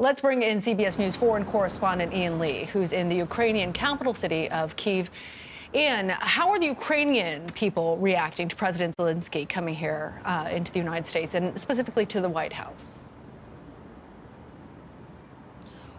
Let's bring in CBS News foreign correspondent Ian Lee, who's in the Ukrainian capital city of Kyiv. Ian, how are the Ukrainian people reacting to President Zelenskyy coming here into the United States and specifically to the White House?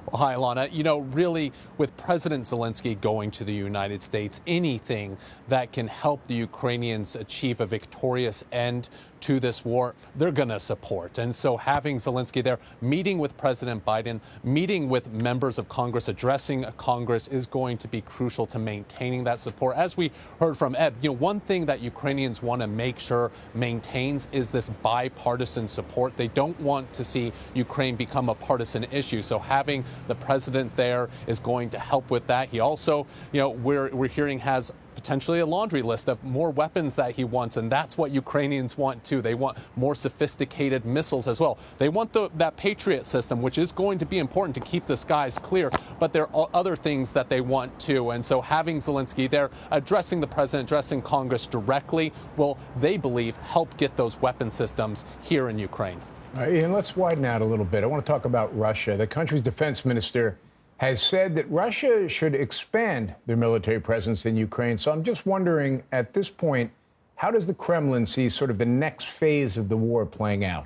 Well, hi, Lana. You know, really, with President Zelenskyy going to the United States, anything that can help the Ukrainians achieve a victorious end to this war, they're going to support. And so having Zelenskyy there, meeting with President Biden, meeting with members of Congress, addressing Congress is going to be crucial to maintaining that support. As we heard from Ed, you know, one thing that Ukrainians want to make sure maintains is this bipartisan support. They don't want to see Ukraine become a partisan issue. So having the president there is going to help with that. He also, you know, we're hearing has potentially a laundry list of more weapons that he wants, and that's what Ukrainians want too. They want more sophisticated missiles as well. They want that Patriot system, which is going to be important to keep the skies clear, but there are other things that they want too. And so having Zelenskyy there, addressing the president, addressing Congress directly, will, they believe, help get those weapon systems here in Ukraine. All right, Ian, let's widen out a little bit. I want to talk about Russia. The country's defense minister has said that Russia should expand their military presence in Ukraine. So I'm just wondering, at this point, how does the Kremlin see sort of the next phase of the war playing out?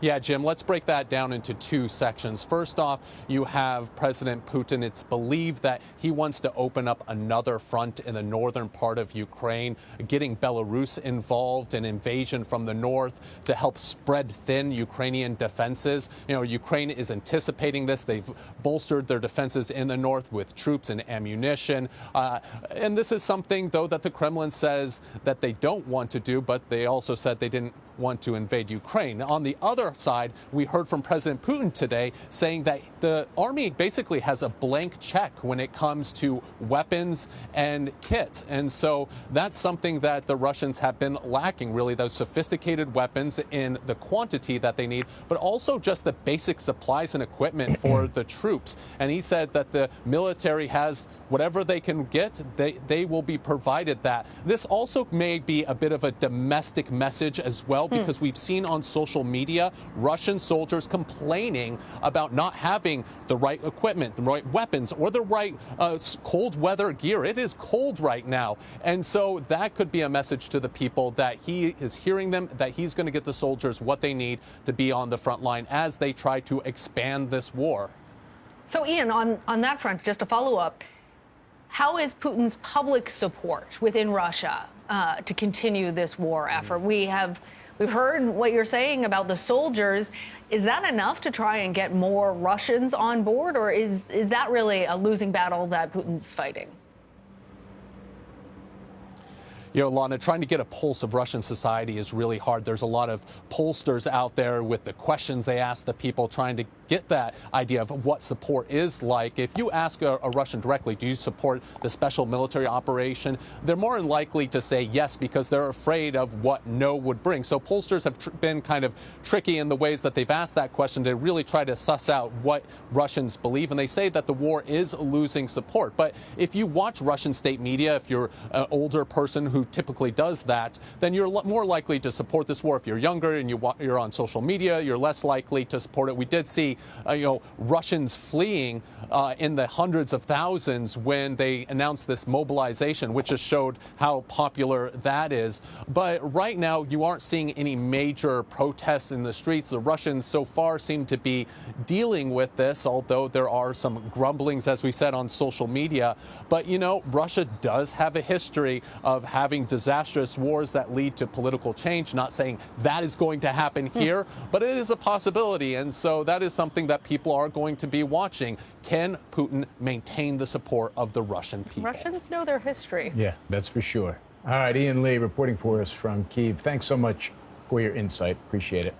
Yeah, Jim, let's break that down into two sections. First off, you have President Putin. It's believed that he wants to open up another front in the northern part of Ukraine, getting Belarus involved, an invasion from the north to help spread thin Ukrainian defenses. You know, Ukraine is anticipating this. They've bolstered their defenses in the north with troops and ammunition. And this is something, though, that the Kremlin says that they don't want to do, but they also said they didn't want to invade Ukraine. On the other side, we heard from President Putin today saying that the army basically has a blank check when it comes to weapons and kit. And so that's something that the Russians have been lacking, really, those sophisticated weapons in the quantity that they need, but also just the basic supplies and equipment for the troops. And he said that the military has whatever they can get, they will be provided that. This also may be a bit of a domestic message as well, because we've seen on social media Russian soldiers complaining about not having the right equipment, the right weapons, or the right cold weather gear. It is cold right now. And so that could be a message to the people that he is hearing them, that he's going to get the soldiers what they need to be on the front line as they try to expand this war. So, Ian, on that front, just a follow up, how is Putin's public support within Russia to continue this war effort? We've heard what you're saying about the soldiers. Is that enough to try and get more Russians on board, or is that really a losing battle that Putin's fighting? You know, Lana, trying to get a pulse of Russian society is really hard. There's a lot of pollsters out there with the questions they ask the people, trying to get that idea of what support is like. If you ask a Russian directly, do you support the special military operation? They're more than likely to say yes, because they're afraid of what no would bring. So pollsters have been kind of tricky in the ways that they've asked that question to really try to suss out what Russians believe. And they say that the war is losing support. But if you watch Russian state media, if you're an older person who typically does that, then you're more likely to support this war. If you're younger and you're on social media, you're less likely to support it. We did see Russians fleeing in the hundreds of thousands when they announced this mobilization, which just showed how popular that is. But right now, you aren't seeing any major protests in the streets. The Russians so far seem to be dealing with this, although there are some grumblings, as we said, on social media. But, you know, Russia does have a history of having disastrous wars that lead to political change. Not saying that is going to happen here, but it is a possibility. And so that is something that people are going to be watching. Can Putin maintain the support of the Russian people? Russians know their history. Yeah, that's for sure. All right, Ian Lee reporting for us from Kyiv. Thanks so much for your insight. Appreciate it.